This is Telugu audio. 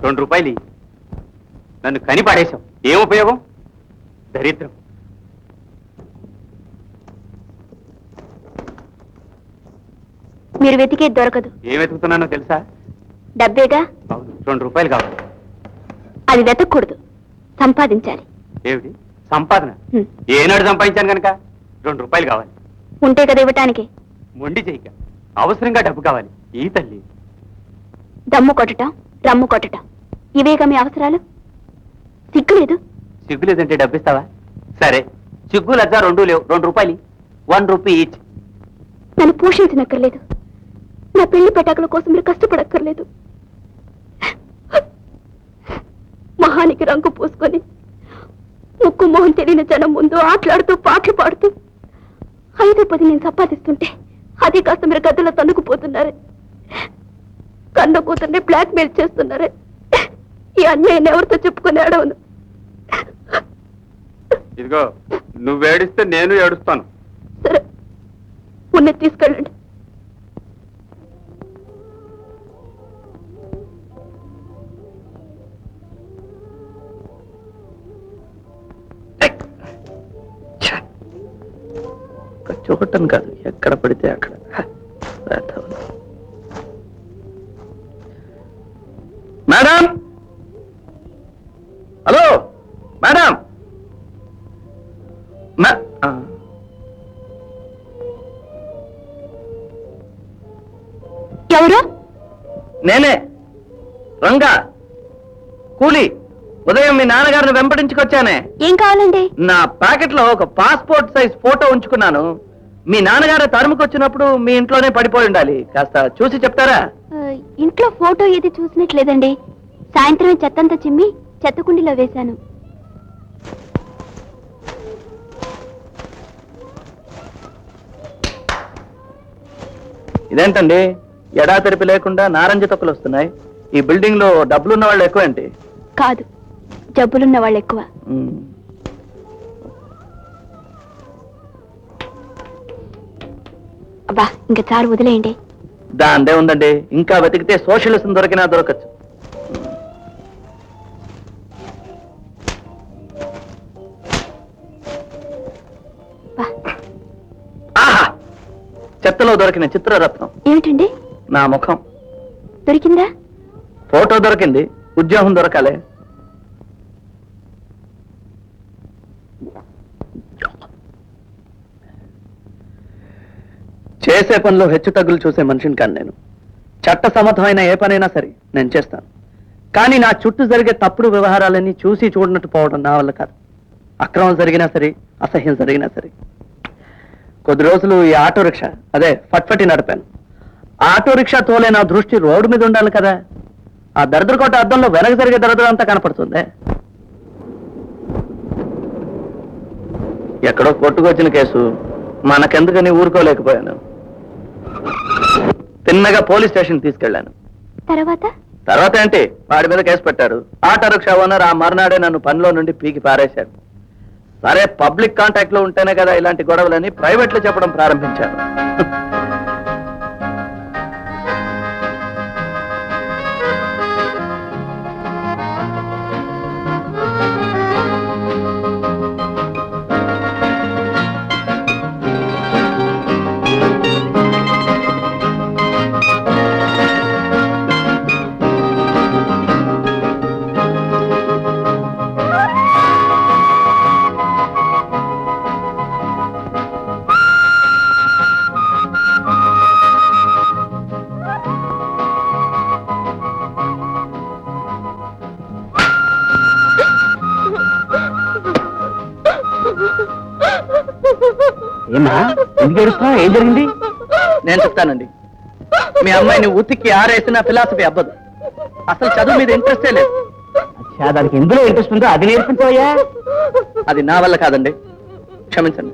₹2 నన్ను కని పాడేశాం. ఏం ఉపయోగం? దరిద్రం. మీరు వెతికేది దొరకదు. ఏం వెతుకుతున్నానో తెలుసా? డబ్బేగా. అవును, ₹2 కావాలి. అది వెతకూడదు, సంపాదించాలి. ఏమిటి సంపాదన? ఏనాడు సంపాదించాను కనుక ₹2 కావాలి. ఉంటే కదా ఇవ్వటానికి. మొండి చేయక, అవసరంగా డబ్బు కావాలి. ఈ తల్లి దమ్ము కొట్టడం, రమ్ము కొట్టడం, ఇవేగా మీ అవసరాలు? సిగ్గులేదు? సిగ్గులేదంటే డబ్బిస్తావా? సరే, సిగ్గు లజ్జ 2 లేవు. ₹2, ₹1 ఈచ్. నన్ను పోషించనక్కర్లేదు. నా పెళ్లి పెటాకుల కోసం మీరు కష్టపడక్కర్లేదు. మహానికి రంగు పూసుకొని ముక్కు మొహం తెలియని జనం ముందు ఆటలాడుతూ పాటలు పాడుతూ 5-10 నేను సంపాదిస్తుంటే అది కాస్త మీరు గద్దలో తన్నుకుపోతున్నారే. కన్న కూతుర్ని బ్లాక్ మెయిల్ చేస్తున్నారే. ఈ అన్యాయాన్ని ఎవరితో చెప్పుకొని అడవను. ఇదిగో, నువ్వు ఏడిస్తే నేను ఏడుస్తాను. సరే, ఉన్నది తీసుకెళ్ళండి. చూడటం కాదు, ఎక్కడ పడితే అక్కడ. Madam, hello madam. ఎవరు? నేనే, రంగా, కూలీ. ఉదయం మీ నాన్నగారిని వెంపడించుకొచ్చానే. ఏం కావాలండి? నా ప్యాకెట్ లో ఒక పాస్పోర్ట్ సైజ్ ఫోటో ఉంచుకున్నాను. మీ నాన్నగారు తరుముకొచ్చినప్పుడు మీ ఇంట్లోనే పడిపోయి ఉండాలి. కాస్త చూసి చెప్తారా? ఇంట్లో ఫోటో ఏది చూసినట్లేదండి. సాయంత్రం చెత్తంతా చిమ్మి చెత్తకుండీలో వేశాను. ఇదేంటండి, ఎడాతెరిపి లేకుండా నారంజ తొక్కలు వస్తున్నాయి. ఈ బిల్డింగ్ లో డబ్బులున్న వాళ్ళు ఎక్కువ ఏంటి? కాదు, జబ్బులున్న వాళ్ళు ఎక్కువ. అబ్బా, ఇంకా చాలు, వదిలేయండి. దాందే ఉందండి, ఇంకా వెతికితే సోషలిజం దొరికినా దొరకచ్చు. ఆహా, చెత్తలో దొరికిన చిత్రరత్నం. ఏమిటండి? నా ముఖం దొరికిందా? ఫోటో దొరికింది, ఉద్యోగం దొరకాలే. చేసే పనిలో హెచ్చు తగ్గులు చూసే మనిషిని కాను నేను. చట్ట సమర్థమైన ఏ పనైనా సరే నేను చేస్తాను. కానీ నా చుట్టూ జరిగే తప్పుడు వ్యవహారాలన్నీ చూసి చూడనట్టు పోవడం నా వల్ల కాదు. అక్రమం జరిగినా సరే, అసహ్యం జరిగినా సరే. కొద్ది రోజులు ఈ ఆటో రిక్షా, అదే ఫట్ఫటి నడిపాను. ఆటో రిక్షా తోలే నా దృష్టి రోడ్డు మీద ఉండాలి కదా. ఆ దరిద్రకోట అద్దంలో వెనక జరిగే దరిద్రం అంతా కనపడుతుంది. ఎక్కడో కొట్టుకొచ్చిన కేసు, మనకెందుకని ఊరుకోలేకపోయాను. తిన్నగా పోలీస్ స్టేషన్ తీసుకెళ్లాను. తర్వాత ఏంటి, వాడి మీద కేసు పెట్టారు. ఆటో రిక్షా ఓనర్ ఆ మర్నాడే నన్ను పనిలో నుండి పీకి పారేశాడు. సరే, పబ్లిక్ కాంటాక్ట్ లో ఉంటేనే కదా ఇలాంటి గొడవలని ప్రైవేట్ లో చెప్పడం ప్రారంభించాను. ఏమా, ఎందుకు ఏడుస్తున్నావు? ఏం జరిగింది? నేను చెప్తానండి. మీ అమ్మాయిని ఉతికి ఆరేసిన ఫిలాసఫీ అవ్వదు. అసలు చదువు మీద ఇంట్రెస్టే లేదు. దానికి ఎందులో ఇంట్రెస్ట్ ఉందో అది నేర్పించవయ్యా. అది నా వల్ల కాదండి, క్షమించండి.